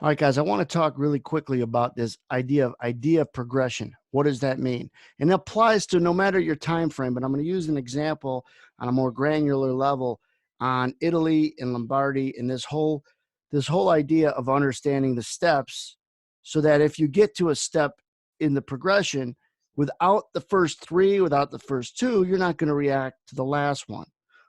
All right, guys, I want to talk really quickly about this idea of progression. What does that mean? And it applies to no matter your time frame, but I'm going to use an example on a more granular level on Italy and Lombardy and this whole idea of understanding the steps so that if you get to a step in the progression without the first three, without the first two, you're not going to react to the last one.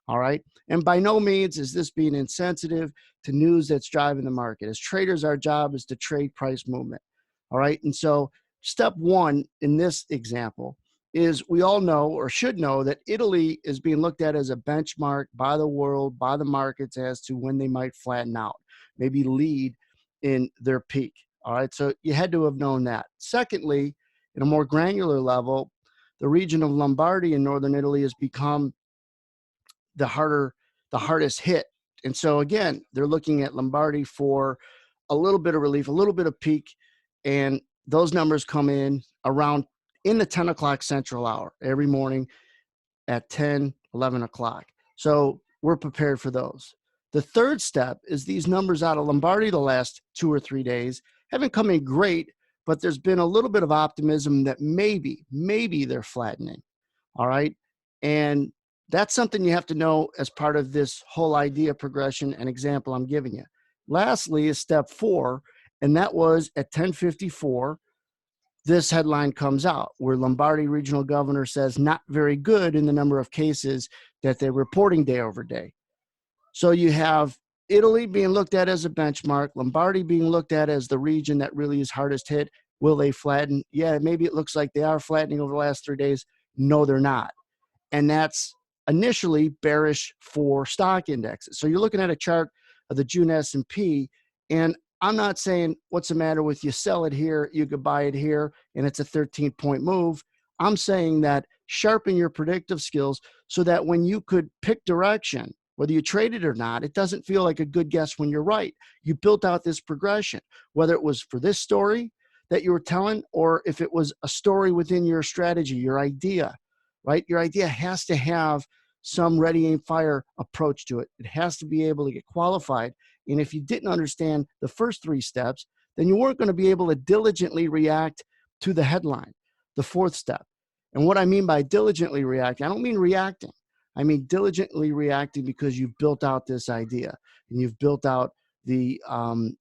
All right. And by no means is this being insensitive to news that's driving the market. As traders, our job is to trade price movement. All right. And so, step one in this example is we all know or should know that Italy is being looked at as a benchmark by the world, by the markets as to when they might flatten out, maybe lead in their peak. All right. So, you had to have known that. Secondly, in a more granular level, the region of Lombardy in northern Italy has become the harder the hardest hit. And so again, they're looking at Lombardy for a little bit of relief, a little bit of peak, and those numbers come in around in the 10 o'clock central hour every morning at 10, 11 o'clock. So we're prepared for those. The third step is these numbers out of Lombardy the last 2 or 3 days haven't come in great, but there's been a little bit of optimism that maybe they're flattening. All right. And that's something you have to know as part of this whole idea progression and example I'm giving you. Lastly is step four, and that was at 10:54. This headline comes out where Lombardy regional governor says not very good in the number of cases that they're reporting day over day. So you have Italy being looked at as a benchmark, Lombardy being looked at as the region that really is hardest hit. Will they flatten? Yeah, maybe it looks like they are flattening over the last 3 days. No, they're not. And that's initially bearish for stock indexes. So you're looking at a chart of the June S&P, and I'm not saying what's the matter with you sell it here, you could buy it here, and it's a 13-point move. I'm saying that sharpen your predictive skills so that when you could pick direction, whether you trade it or not, it doesn't feel like a good guess when you're right. You built out this progression, whether it was for this story that you were telling or if it was a story within your strategy, your idea, right? Your idea has to have some ready aim fire approach to it. It has to be able to get qualified. And if you didn't understand the first three steps, then you weren't going to be able to diligently react to the headline, the fourth step. And what I mean by diligently reacting, I don't mean reacting. I mean diligently reacting because you've built out this idea and you've built out the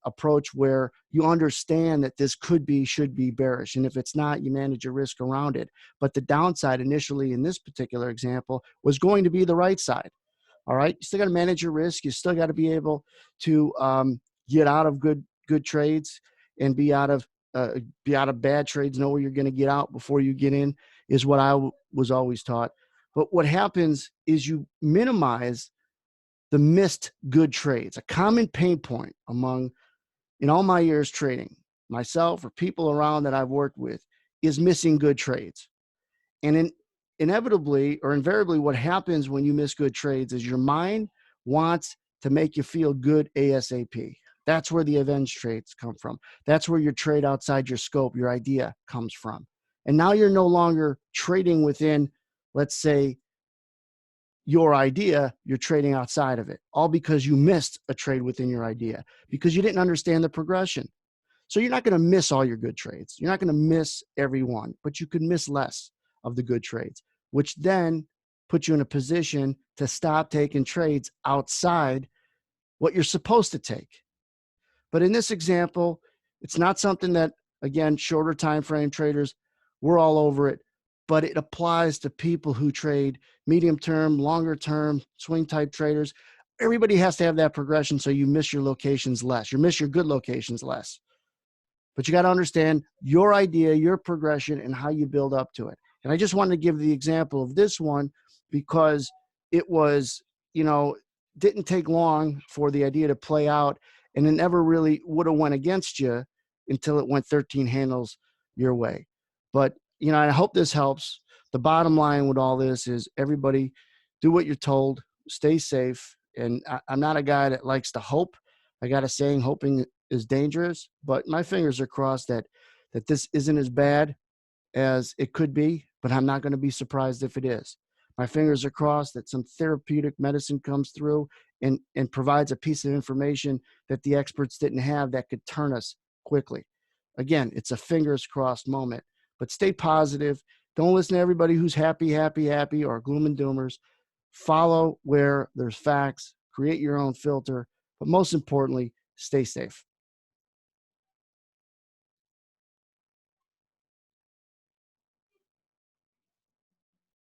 approach where you understand that this should be bearish. And if it's not, you manage your risk around it. But the downside initially in this particular example was going to be the right side. All right. You still got to manage your risk. You still got to be able to get out of good trades and be out of bad trades. Know where you're going to get out before you get in is what I was always taught. But what happens is you minimize the missed good trades. A common pain point in all my years trading, myself or people around that I've worked with, is missing good trades. And inevitably or invariably, what happens when you miss good trades is your mind wants to make you feel good ASAP. That's where the avenge trades come from. That's where your trade outside your scope, your idea comes from. And now you're no longer trading within, let's say, your idea, you're trading outside of it, all because you missed a trade within your idea, because you didn't understand the progression. So you're not going to miss all your good trades. You're not going to miss every one, but you could miss less of the good trades, which then puts you in a position to stop taking trades outside what you're supposed to take. But in this example, it's not something that, again, shorter time frame traders, we're all over it, but it applies to people who trade medium term, longer term, swing type traders. Everybody has to have that progression so you miss your locations less. You miss your good locations less. But you got to understand your idea, your progression, and how you build up to it. And I just wanted to give the example of this one because it was, didn't take long for the idea to play out, and it never really would have went against you until it went 13 handles your way. But, I hope this helps. The bottom line with all this is everybody do what you're told, stay safe. And I'm not a guy that likes to hope. I got a saying, hoping is dangerous, but my fingers are crossed that this isn't as bad as it could be, but I'm not going to be surprised if it is. My fingers are crossed that some therapeutic medicine comes through and provides a piece of information that the experts didn't have that could turn us quickly. Again, it's a fingers crossed moment, but stay positive. Don't listen to everybody who's happy, happy, happy, or gloom and doomers. Follow where there's facts, create your own filter, but most importantly, stay safe.